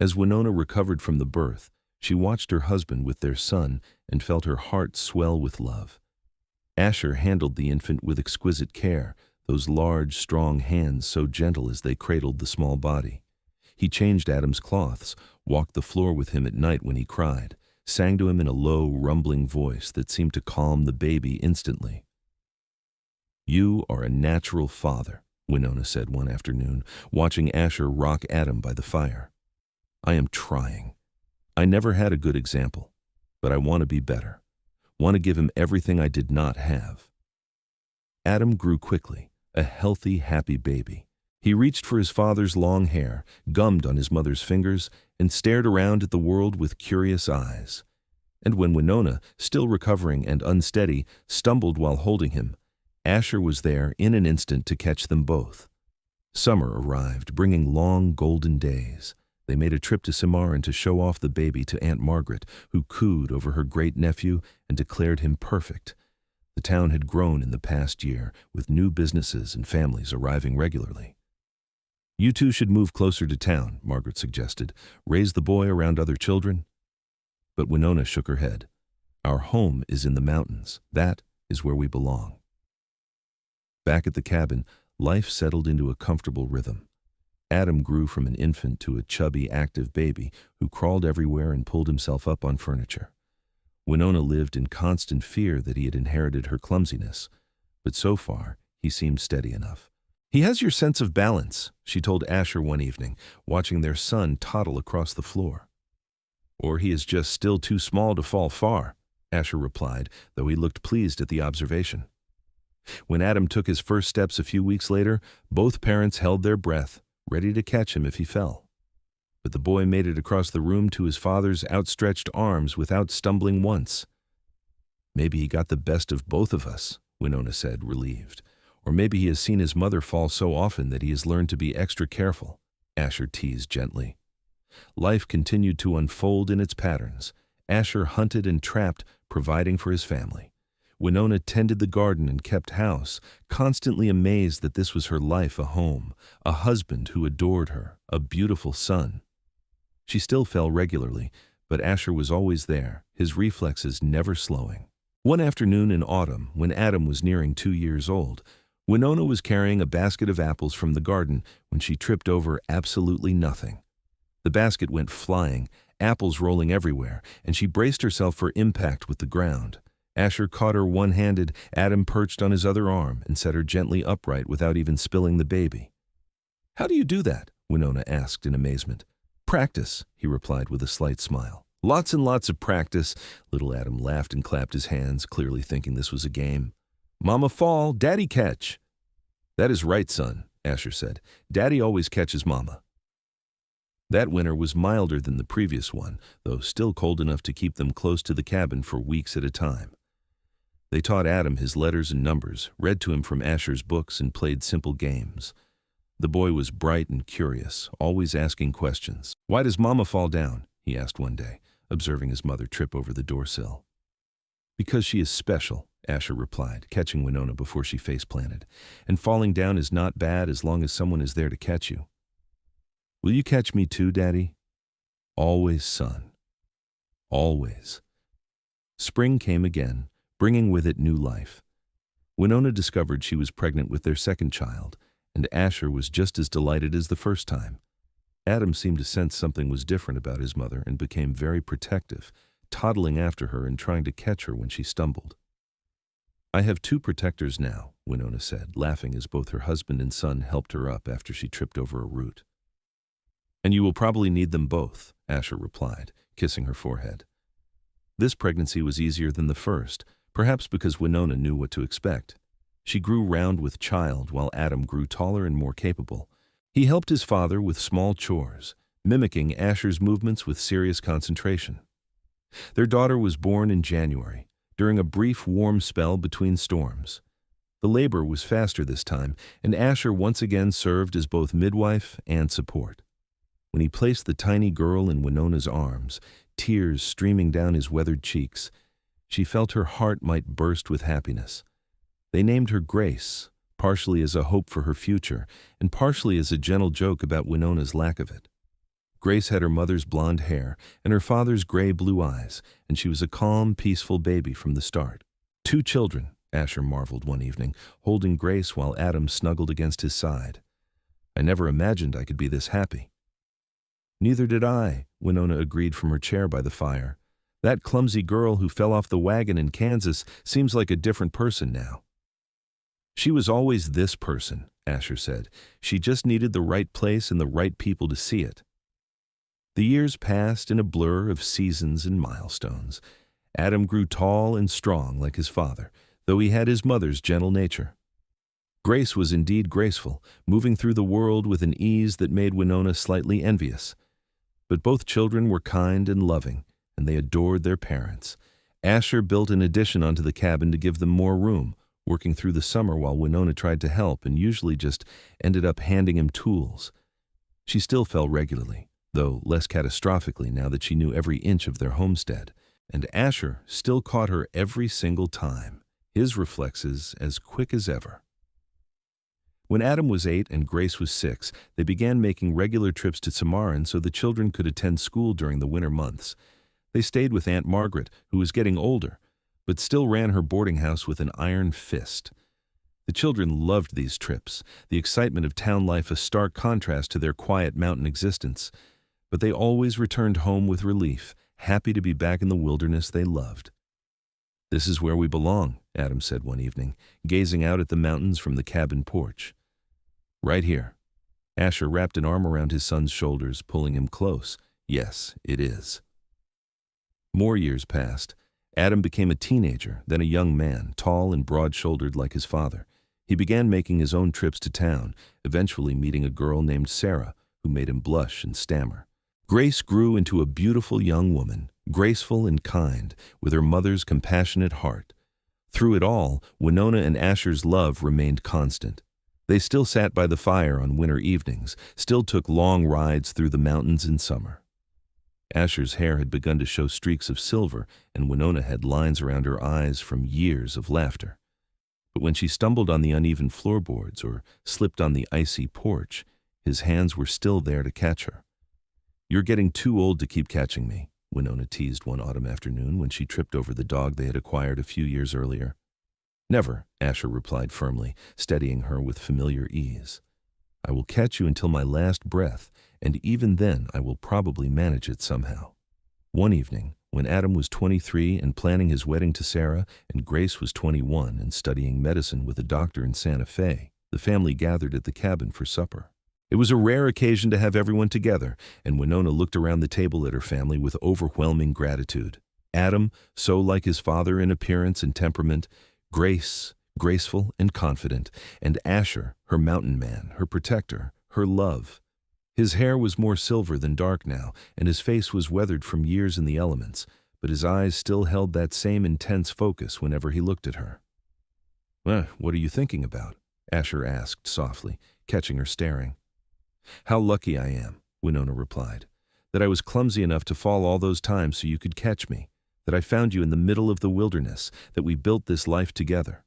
As Winona recovered from the birth, she watched her husband with their son and felt her heart swell with love. Asher handled the infant with exquisite care, those large, strong hands so gentle as they cradled the small body. He changed Adam's cloths, walked the floor with him at night when he cried, sang to him in a low, rumbling voice that seemed to calm the baby instantly. "You are a natural father," Winona said one afternoon, watching Asher rock Adam by the fire. "I am trying. I never had a good example, but I want to be better. Want to give him everything I did not have." Adam grew quickly, a healthy, happy baby. He reached for his father's long hair, gummed on his mother's fingers, and stared around at the world with curious eyes. And when Winona, still recovering and unsteady, stumbled while holding him, Asher was there in an instant to catch them both. Summer arrived, bringing long golden days. They made a trip to Cimarron to show off the baby to Aunt Margaret, who cooed over her great-nephew and declared him perfect. The town had grown in the past year, with new businesses and families arriving regularly. "You two should move closer to town," Margaret suggested. "Raise the boy around other children." But Winona shook her head. "Our home is in the mountains. That is where we belong." Back at the cabin, life settled into a comfortable rhythm. Adam grew from an infant to a chubby, active baby who crawled everywhere and pulled himself up on furniture. Winona lived in constant fear that he had inherited her clumsiness, but so far he seemed steady enough. "He has your sense of balance," she told Asher one evening, watching their son toddle across the floor. "Or he is just still too small to fall far," Asher replied, though he looked pleased at the observation. When Adam took his first steps a few weeks later, both parents held their breath, ready to catch him if he fell. But the boy made it across the room to his father's outstretched arms without stumbling once. "Maybe he got the best of both of us," Winona said, relieved. "Or maybe he has seen his mother fall so often that he has learned to be extra careful," Asher teased gently. Life continued to unfold in its patterns. Asher hunted and trapped, providing for his family. Winona tended the garden and kept house, constantly amazed that this was her life, a home, a husband who adored her, a beautiful son. She still fell regularly, but Asher was always there, his reflexes never slowing. One afternoon in autumn, when Adam was nearing 2 years old, Winona was carrying a basket of apples from the garden when she tripped over absolutely nothing. The basket went flying, apples rolling everywhere, and she braced herself for impact with the ground. Asher caught her one-handed, Adam perched on his other arm and set her gently upright without even spilling the baby. "How do you do that?" Winona asked in amazement. "Practice," he replied with a slight smile. "Lots and lots of practice." Little Adam laughed and clapped his hands, clearly thinking this was a game. "Mama fall, Daddy catch." "That is right, son," Asher said. "Daddy always catches Mama." That winter was milder than the previous one, though still cold enough to keep them close to the cabin for weeks at a time. They taught Adam his letters and numbers, read to him from Asher's books, and played simple games. The boy was bright and curious, always asking questions. "Why does Mama fall down?" he asked one day, observing his mother trip over the doorsill. "Because she is special," Asher replied, catching Winona before she face-planted. "And falling down is not bad as long as someone is there to catch you." "Will you catch me too, Daddy?" "Always, son. Always." Spring came again, bringing with it new life. Winona discovered she was pregnant with their second child, and Asher was just as delighted as the first time. Adam seemed to sense something was different about his mother and became very protective, toddling after her and trying to catch her when she stumbled. "I have 2 protectors now," Winona said, laughing as both her husband and son helped her up after she tripped over a root. "And you will probably need them both," Asher replied, kissing her forehead. This pregnancy was easier than the first, perhaps because Winona knew what to expect. She grew round with child while Adam grew taller and more capable. He helped his father with small chores, mimicking Asher's movements with serious concentration. Their daughter was born in January, during a brief warm spell between storms. The labor was faster this time, and Asher once again served as both midwife and support. When he placed the tiny girl in Winona's arms, tears streaming down his weathered cheeks, she felt her heart might burst with happiness. They named her Grace, partially as a hope for her future, and partially as a gentle joke about Winona's lack of it. Grace had her mother's blonde hair and her father's gray-blue eyes, and she was a calm, peaceful baby from the start. 2 children, Asher marveled one evening, holding Grace while Adam snuggled against his side. "I never imagined I could be this happy." "Neither did I," Winona agreed from her chair by the fire. "That clumsy girl who fell off the wagon in Kansas seems like a different person now." "She was always this person," Asher said. "She just needed the right place and the right people to see it." The years passed in a blur of seasons and milestones. Adam grew tall and strong like his father, though he had his mother's gentle nature. Grace was indeed graceful, moving through the world with an ease that made Winona slightly envious. But both children were kind and loving, and they adored their parents. Asher built an addition onto the cabin to give them more room, working through the summer while Winona tried to help and usually just ended up handing him tools. She still fell regularly, though less catastrophically now that she knew every inch of their homestead, and Asher still caught her every single time, his reflexes as quick as ever. When Adam was 8 and Grace was 6, they began making regular trips to Cimarron so the children could attend school during the winter months. They stayed with Aunt Margaret, who was getting older, but still ran her boarding house with an iron fist. The children loved these trips, the excitement of town life a stark contrast to their quiet mountain existence. But they always returned home with relief, happy to be back in the wilderness they loved. "This is where we belong," Adam said one evening, gazing out at the mountains from the cabin porch. "Right here." Asher wrapped an arm around his son's shoulders, pulling him close. "Yes, it is." More years passed. Adam became a teenager, then a young man, tall and broad-shouldered like his father. He began making his own trips to town, eventually meeting a girl named Sarah, who made him blush and stammer. Grace grew into a beautiful young woman, graceful and kind, with her mother's compassionate heart. Through it all, Winona and Asher's love remained constant. They still sat by the fire on winter evenings, still took long rides through the mountains in summer. Asher's hair had begun to show streaks of silver, and Winona had lines around her eyes from years of laughter. But when she stumbled on the uneven floorboards or slipped on the icy porch, his hands were still there to catch her. "You're getting too old to keep catching me," Winona teased one autumn afternoon when she tripped over the dog they had acquired a few years earlier. "Never," Asher replied firmly, steadying her with familiar ease. I will catch you until my last breath, and even then I will probably manage it somehow." One evening, when Adam was 23 and planning his wedding to Sarah, and Grace was 21 and studying medicine with a doctor in Santa Fe, the family gathered at the cabin for supper. It was a rare occasion to have everyone together, and Winona looked around the table at her family with overwhelming gratitude. Adam, so like his father in appearance and temperament, Grace, graceful and confident, and Asher, her mountain man, her protector, her love. His hair was more silver than dark now, and his face was weathered from years in the elements, but his eyes still held that same intense focus whenever he looked at her. What are you thinking about?" Asher asked softly, catching her staring. "How lucky I am," Winona replied, "that I was clumsy enough to fall all those times so you could catch me, that I found you in the middle of the wilderness, that we built this life together."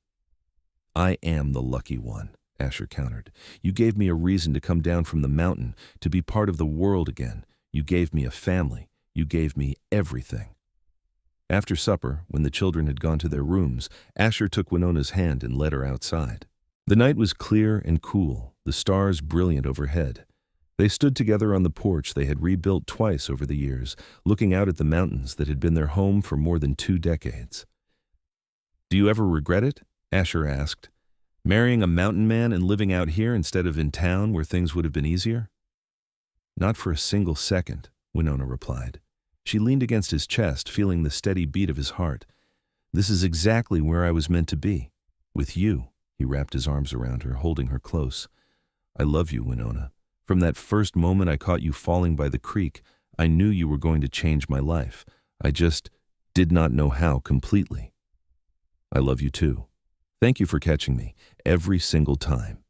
"I am the lucky one," Asher countered. "You gave me a reason to come down from the mountain, to be part of the world again. You gave me a family. You gave me everything." After supper, when the children had gone to their rooms, Asher took Winona's hand and led her outside. The night was clear and cool, the stars brilliant overhead. They stood together on the porch they had rebuilt twice over the years, looking out at the mountains that had been their home for more than 2 decades. "Do you ever regret it?" Asher asked. "Marrying a mountain man and living out here instead of in town where things would have been easier?" "Not for a single second," Winona replied. She leaned against his chest, feeling the steady beat of his heart. "This is exactly where I was meant to be. With you." He wrapped his arms around her, holding her close. "I love you, Winona. From that first moment I caught you falling by the creek, I knew you were going to change my life. I just did not know how completely. I love you too. Thank you for catching me, every single time."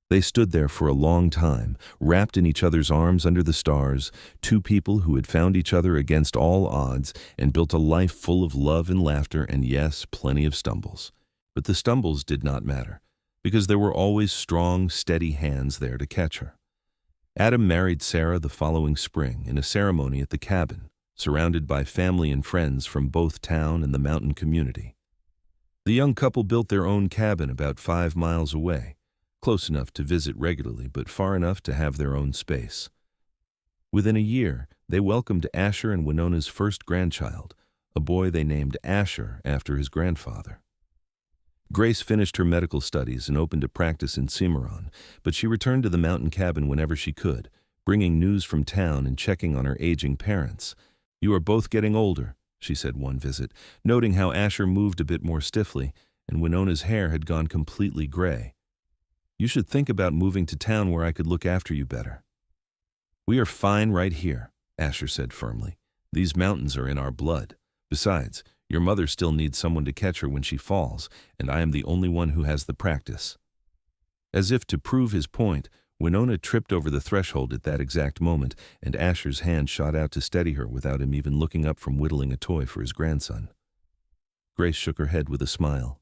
They stood there for a long time, wrapped in each other's arms under the stars, two people who had found each other against all odds and built a life full of love and laughter and, yes, plenty of stumbles. But the stumbles did not matter, because there were always strong, steady hands there to catch her. Adam married Sarah the following spring in a ceremony at the cabin, surrounded by family and friends from both town and the mountain community. The young couple built their own cabin about 5 miles away, close enough to visit regularly but far enough to have their own space. Within a year, they welcomed Asher and Winona's first grandchild, a boy they named Asher after his grandfather. Grace finished her medical studies and opened a practice in Cimarron, but she returned to the mountain cabin whenever she could, bringing news from town and checking on her aging parents. "You are both getting older," she said one visit, noting how Asher moved a bit more stiffly and Winona's hair had gone completely gray. "You should think about moving to town where I could look after you better." "We are fine right here," Asher said firmly. "These mountains are in our blood. Besides, your mother still needs someone to catch her when she falls, and I am the only one who has the practice." As if to prove his point, Winona tripped over the threshold at that exact moment, and Asher's hand shot out to steady her without him even looking up from whittling a toy for his grandson. Grace shook her head with a smile.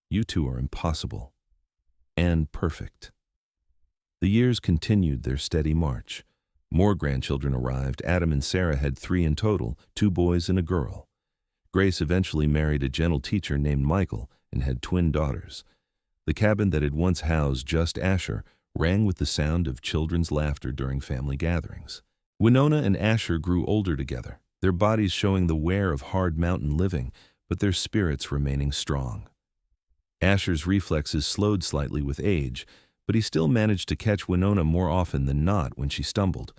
"You two are impossible. And perfect." The years continued their steady march. More grandchildren arrived. Adam and Sarah had 3 in total, 2 boys and a girl. Grace eventually married a gentle teacher named Michael and had twin daughters. The cabin that had once housed just Asher rang with the sound of children's laughter during family gatherings. Winona and Asher grew older together, their bodies showing the wear of hard mountain living, but their spirits remaining strong. Asher's reflexes slowed slightly with age, but he still managed to catch Winona more often than not when she stumbled.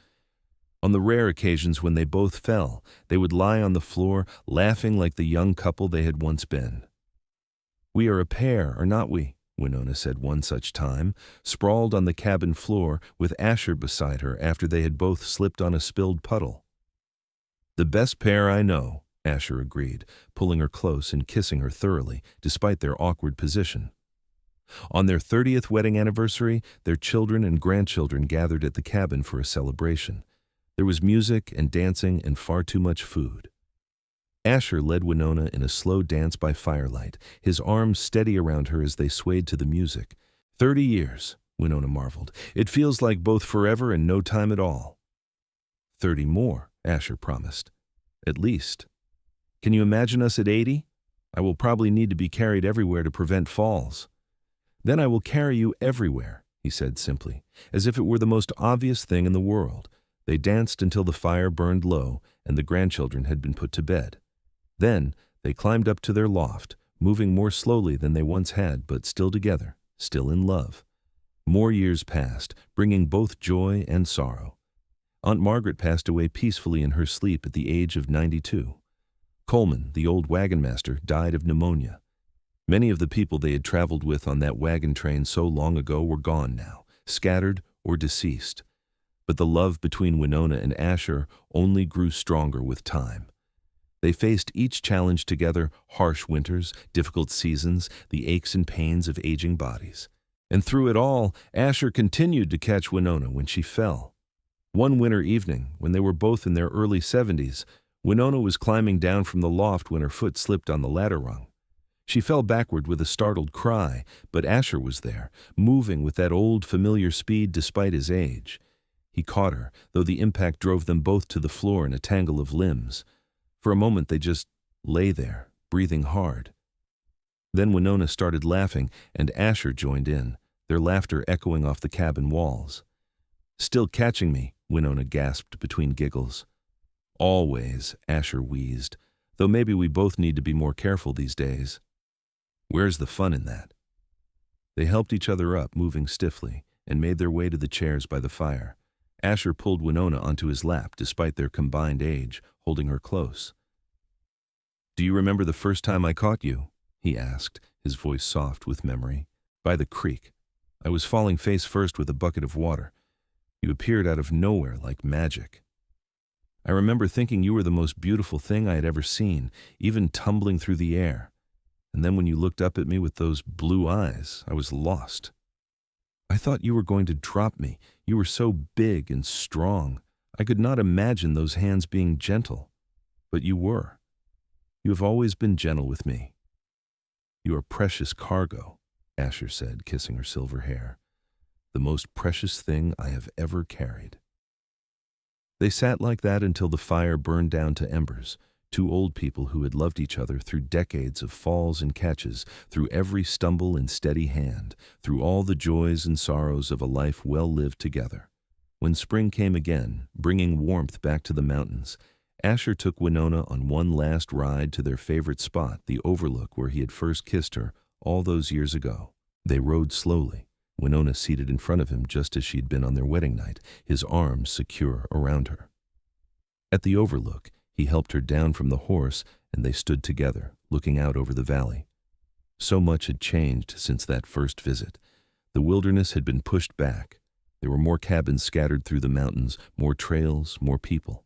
On the rare occasions when they both fell, they would lie on the floor, laughing like the young couple they had once been. "We are a pair, are not we?" Winona said one such time, sprawled on the cabin floor with Asher beside her after they had both slipped on a spilled puddle. "The best pair I know," Asher agreed, pulling her close and kissing her thoroughly, despite their awkward position. On their 30th wedding anniversary, their children and grandchildren gathered at the cabin for a celebration. There was music and dancing and far too much food. Asher led Winona in a slow dance by firelight, his arms steady around her as they swayed to the music. 30 years, Winona marveled. "It feels like both forever and no time at all." 30 more, Asher promised. "At least. Can you imagine us at 80? I will probably need to be carried everywhere to prevent falls. Then I will carry you everywhere, he said simply, as if it were the most obvious thing in the world. They danced until the fire burned low and the grandchildren had been put to bed. Then they climbed up to their loft, moving more slowly than they once had, but still together, still in love. More years passed, bringing both joy and sorrow. Aunt Margaret passed away peacefully in her sleep at the age of 92. Coleman, the old wagon master, died of pneumonia. Many of the people they had traveled with on that wagon train so long ago were gone now, scattered or deceased. But the love between Winona and Asher only grew stronger with time. They faced each challenge together, harsh winters, difficult seasons, the aches and pains of aging bodies. And through it all, Asher continued to catch Winona when she fell. One winter evening, when they were both in their early 70s, Winona was climbing down from the loft when her foot slipped on the ladder rung. She fell backward with a startled cry, but Asher was there, moving with that old familiar speed despite his age. He caught her, though the impact drove them both to the floor in a tangle of limbs. For a moment they just lay there, breathing hard. Then Winona started laughing, and Asher joined in, their laughter echoing off the cabin walls. "Still catching me," Winona gasped between giggles. "Always," Asher wheezed, "though maybe we both need to be more careful these days." "Where's the fun in that?" They helped each other up, moving stiffly, and made their way to the chairs by the fire. Asher pulled Winona onto his lap despite their combined age, holding her close. "Do you remember the first time I caught you?" he asked, his voice soft with memory. "By the creek. I was falling face first with a bucket of water. You appeared out of nowhere like magic. I remember thinking you were the most beautiful thing I had ever seen, even tumbling through the air. And then when you looked up at me with those blue eyes, I was lost. I thought you were going to drop me. You were so big and strong. I could not imagine those hands being gentle. But you were. You have always been gentle with me." "You are precious cargo," Asher said, kissing her silver hair. "The most precious thing I have ever carried." They sat like that until the fire burned down to embers. Two old people who had loved each other through decades of falls and catches, through every stumble and steady hand, through all the joys and sorrows of a life well lived together. When spring came again, bringing warmth back to the mountains, Asher took Winona on one last ride to their favorite spot, the overlook where he had first kissed her all those years ago. They rode slowly, Winona seated in front of him just as she'd been on their wedding night, his arms secure around her. At the overlook, he helped her down from the horse, and they stood together, looking out over the valley. So much had changed since that first visit. The wilderness had been pushed back. There were more cabins scattered through the mountains, more trails, more people.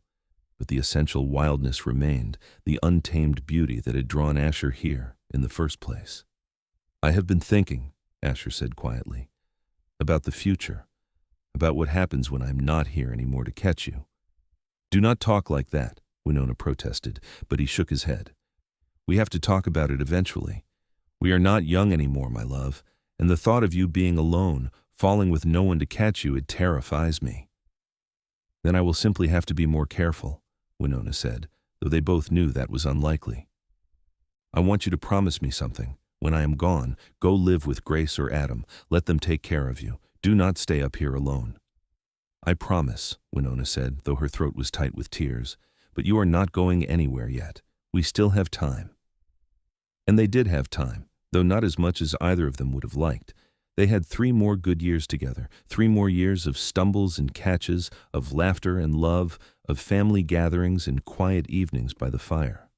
But the essential wildness remained, the untamed beauty that had drawn Asher here in the first place. "I have been thinking," Asher said quietly, "about the future, about what happens when I'm not here anymore to catch you." "Do not talk like that," Winona protested, but he shook his head. "We have to talk about it eventually. We are not young anymore, my love, and the thought of you being alone, falling with no one to catch you, it terrifies me." "Then I will simply have to be more careful," Winona said, though they both knew that was unlikely. "I want you to promise me something. When I am gone, go live with Grace or Adam. Let them take care of you. Do not stay up here alone." "I promise," Winona said, though her throat was tight with tears. "But you are not going anywhere yet. We still have time." And they did have time, though not as much as either of them would have liked. They had 3 more good years together, 3 more years of stumbles and catches, of laughter and love, of family gatherings and quiet evenings by the fire.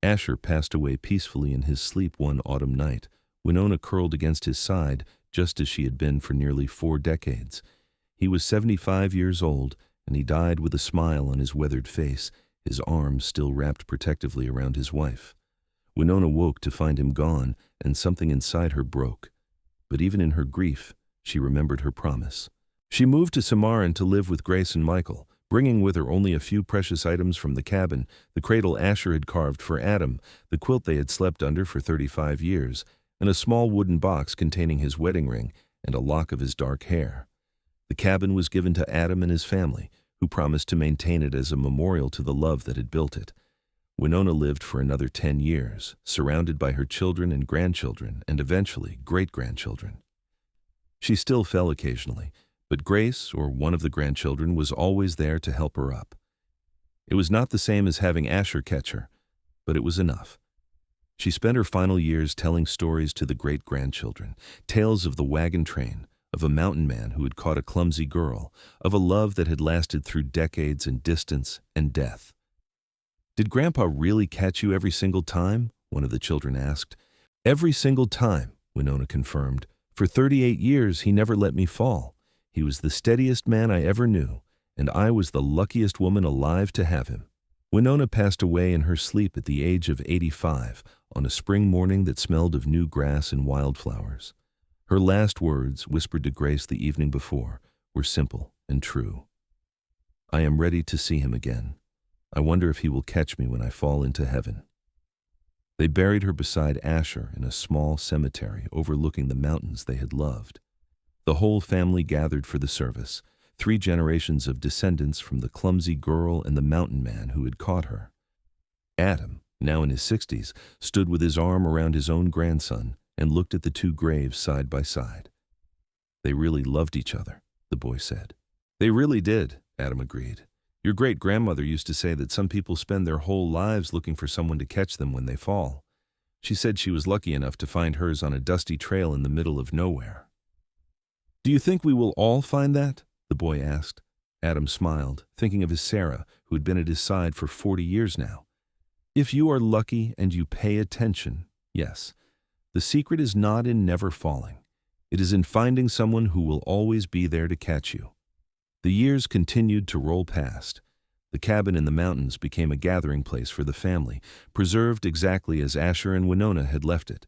Asher passed away peacefully in his sleep one autumn night, Winona curled against his side, just as she had been for nearly 4 decades. He was 75 years old, and he died with a smile on his weathered face, his arms still wrapped protectively around his wife. Winona woke to find him gone, and something inside her broke. But even in her grief, she remembered her promise. She moved to Cimarron to live with Grace and Michael, bringing with her only a few precious items from the cabin, the cradle Asher had carved for Adam, the quilt they had slept under for 35 years, and a small wooden box containing his wedding ring and a lock of his dark hair. The cabin was given to Adam and his family, who promised to maintain it as a memorial to the love that had built it. Winona lived for another 10 years, surrounded by her children and grandchildren, and eventually great-grandchildren. She still fell occasionally, but Grace, or one of the grandchildren, was always there to help her up. It was not the same as having Asher catch her, but it was enough. She spent her final years telling stories to the great-grandchildren, tales of the wagon train, of a mountain man who had caught a clumsy girl, of a love that had lasted through decades and distance and death. "Did Grandpa really catch you every single time?" one of the children asked. "Every single time," Winona confirmed. "For 38 years he never let me fall. He was the steadiest man I ever knew, and I was the luckiest woman alive to have him." Winona passed away in her sleep at the age of 85 on a spring morning that smelled of new grass and wildflowers. Her last words, whispered to Grace the evening before, were simple and true. "I am ready to see him again. I wonder if he will catch me when I fall into heaven." They buried her beside Asher in a small cemetery overlooking the mountains they had loved. The whole family gathered for the service, 3 generations of descendants from the clumsy girl and the mountain man who had caught her. Adam, now in his 60s, stood with his arm around his own grandson and looked at the 2 graves side by side. "They really loved each other," the boy said. "They really did," Adam agreed. "Your great-grandmother used to say that some people spend their whole lives looking for someone to catch them when they fall. She said she was lucky enough to find hers on a dusty trail in the middle of nowhere." "Do you think we will all find that?" the boy asked. Adam smiled, thinking of his Sarah, who had been at his side for 40 years now. "If you are lucky and you pay attention, yes. The secret is not in never falling. It is in finding someone who will always be there to catch you." The years continued to roll past. The cabin in the mountains became a gathering place for the family, preserved exactly as Asher and Winona had left it.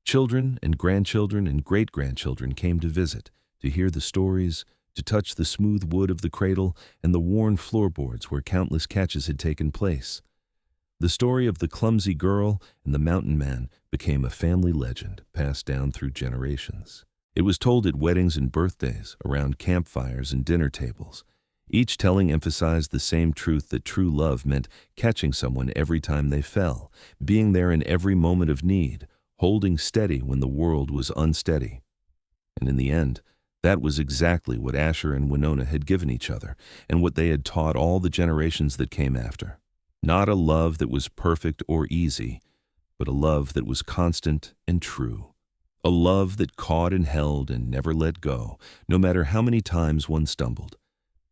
Children and grandchildren and great-grandchildren came to visit, to hear the stories, to touch the smooth wood of the cradle and the worn floorboards where countless catches had taken place. The story of the clumsy girl and the mountain man became a family legend passed down through generations. It was told at weddings and birthdays, around campfires and dinner tables. Each telling emphasized the same truth that true love meant catching someone every time they fell, being there in every moment of need, holding steady when the world was unsteady. And in the end, that was exactly what Asher and Winona had given each other, and what they had taught all the generations that came after. Not a love that was perfect or easy, but a love that was constant and true. A love that caught and held and never let go, no matter how many times one stumbled.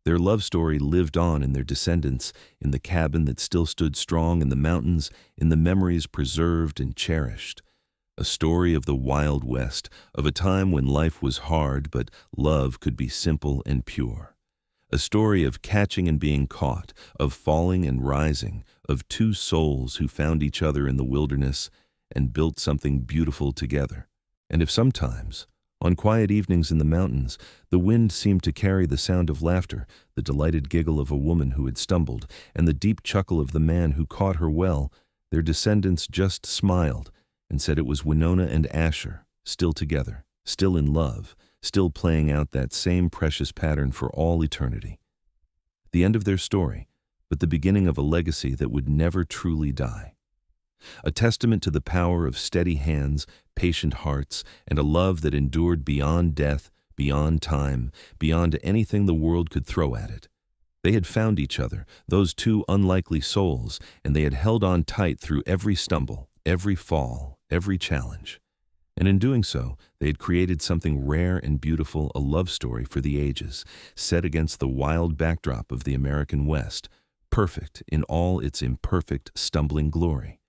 Their love story lived on in their descendants, in the cabin that still stood strong in the mountains, in the memories preserved and cherished. A story of the Wild West, of a time when life was hard but love could be simple and pure. A story of catching and being caught, of falling and rising, of 2 souls who found each other in the wilderness and built something beautiful together. And if sometimes, on quiet evenings in the mountains, the wind seemed to carry the sound of laughter, the delighted giggle of a woman who had stumbled, and the deep chuckle of the man who caught her well, their descendants just smiled and said it was Winona and Asher, still together, still in love, still playing out that same precious pattern for all eternity. The end of their story, but the beginning of a legacy that would never truly die. A testament to the power of steady hands, patient hearts, and a love that endured beyond death, beyond time, beyond anything the world could throw at it. They had found each other, those 2 unlikely souls, and they had held on tight through every stumble, every fall, every challenge. And in doing so, they had created something rare and beautiful, a love story for the ages, set against the wild backdrop of the American West, perfect in all its imperfect, stumbling glory.